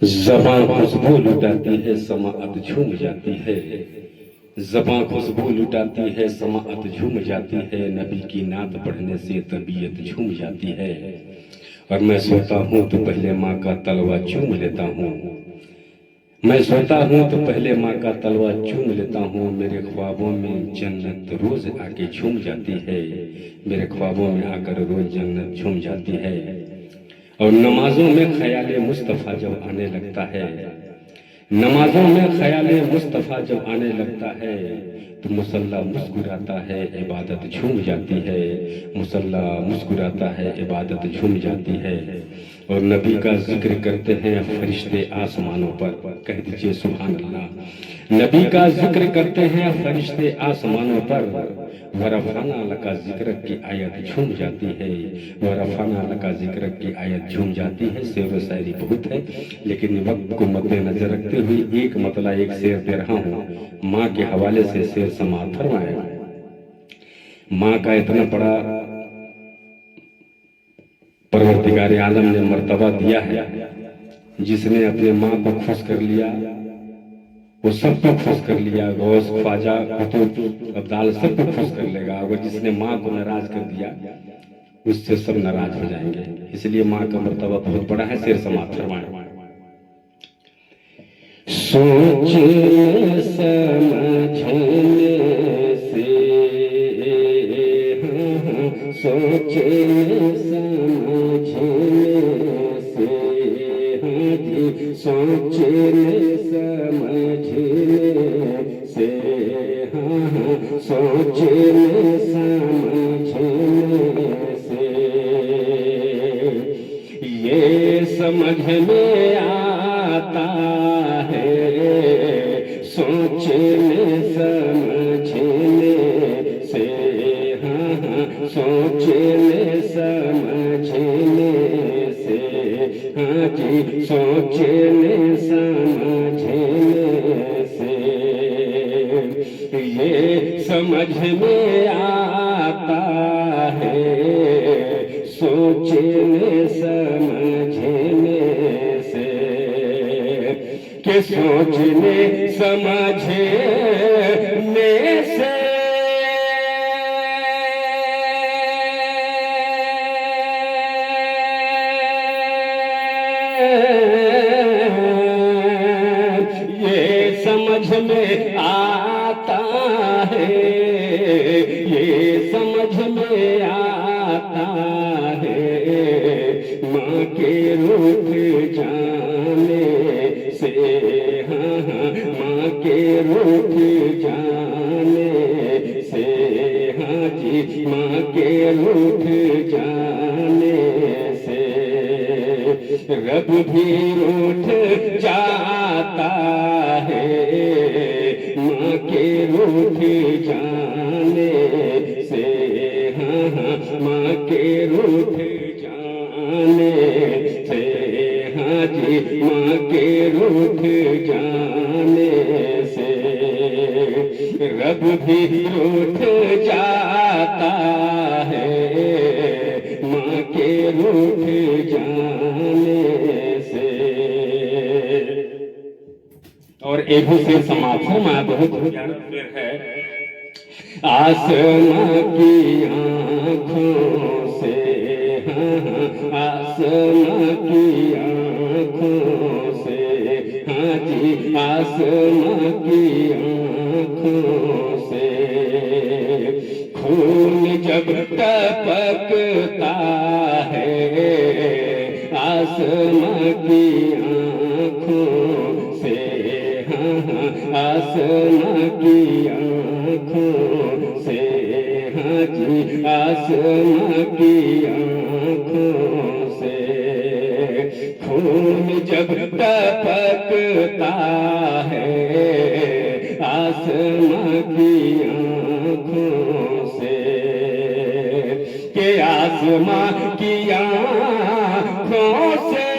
ज़बां खुशबू लुटाती है, समाअत झूम जाती है। ज़बां खुशबू लुटाती है, समाअत झूम जाती है। नबी की नात पढ़ने से तबीयत झूम जाती है। और मैं सोता हूँ तो पहले माँ का तलवा चूम लेता हूँ। मैं सोता हूँ तो पहले माँ का तलवा चूम लेता हूँ। मेरे ख्वाबों में जन्नत रोज आके झूम जाती है। मेरे ख्वाबों में आकर रोज जन्नत झूम जाती है। और नमाजों में ख्याल मुस्तफ़ा जब आने लगता है, नमाजों में ख्याल मुस्तफ़ा जब आने लगता है, तो मुसल्ला मुस्कुराता है, इबादत झूम जाती है। मुसल्ला मुस्कुराता है, इबादत झूम जाती है। और नबी का जिक्र करते हैं फरिश्ते आसमानों पर। कह दीजिए सुभान अल्लाह। नबी का जिक्र करते हैं फरिश्ते आसमानों पर। वरफ़ाना लका जिक्र की आयत झूम जाती है। वरफ़ाना लका जिक्र की आयत झूम जाती है। शेर व शायरी बहुत है, लेकिन वक्त को मद्देनजर रखते हुए एक मतला एक शेर दे रहा हूँ। माँ के हवाले से शेर समाप्त फरमाया। माँ का इतना बड़ा परवरदिगार आलम ने मर्तबा दिया है, जिसने अपने माँ को खुश कर लिया वो सबको खुश कर लिया। गौस, ख्वाजा, कुतुब, अब्दाल सबको खुश कर लेगा। अगर जिसने माँ को नाराज कर दिया, उससे सब नाराज हो जाएंगे। इसलिए माँ का मर्तबा बहुत बड़ा है। शेर समाप्त फरमाया। सोचने समझने से, सोचने समझने से, हाँ जी, सोचने समझने से, हाँ, सोचने समझने से ये समझ में आता है। सोचने समझने से, हाँ, सोचने समझने से, हाँ जी, सोचने समझने से ये समझ में आता है। सोचने समझने से कि सोचने समझने से ये समझ में आता है। ये समझ में आता है। माँ के रूठ जाने से, हाँ, माँ के रूठ जाने से, हाँ जी, माँ के रूठ जाने से रब भी रूठ जाता है। माँ के रूठ जाने से, हाँ, माँ के रूठ जाने से, हाँ जी, माँ के रूठ जाने से रब भी रूठ जाता है। माँ के रूठ जाने से। और एक भी शेर समाप्त है। माँ बहुत प्यारा शेर है। आसमां की आँखों से, हाँ, आसमां की आँखों से, हाँ जी, आसमां की आँखों से खून जब टपकता है। आसमां की आँखों से, हाँ, आसमां की आँखों से, हाँ जी, आसमां की आँखों से खून जब टपकता है। आसमां की आँखों से के आसमां की आँखों से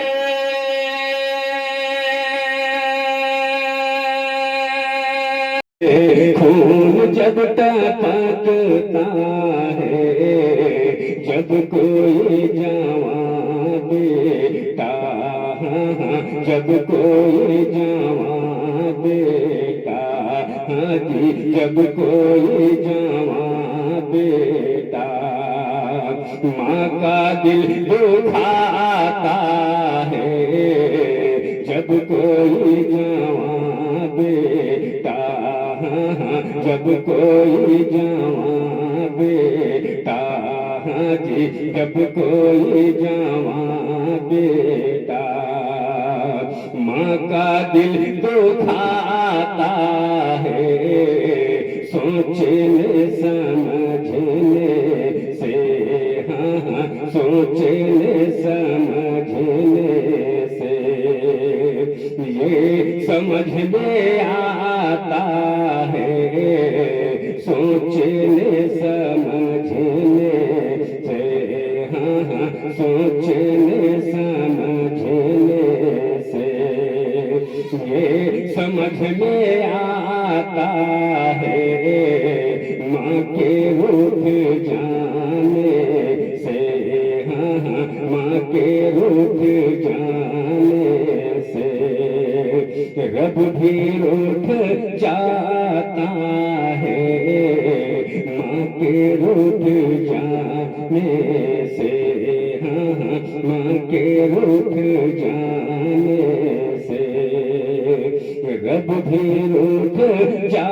खून जब टपकता है। जब कोई जवान बेटा जब कोई जवां बेटा, हाँ जी, जब कोई जवां बेटा माँ का दिल दुखाता है, जब कोई जवां बेटा, जब कोई जवां बेटा, हाँ जी, जब कोई जवां बेटा माँ का दिल दुखाता है, सोचने समझने से, हाँ, सोचने समझने से ये समझ में आता है, सोचने समझने से, हाँ, सोचने समझने से ये समझ में आता है, माँ के रूठ जाने से, हाँ, माँ के रूठ जाने से रब भी रूठ जाता है, माँ के रूठ जाने से, हाँ, माँ के रूठ जाने से रब भी रूठ जा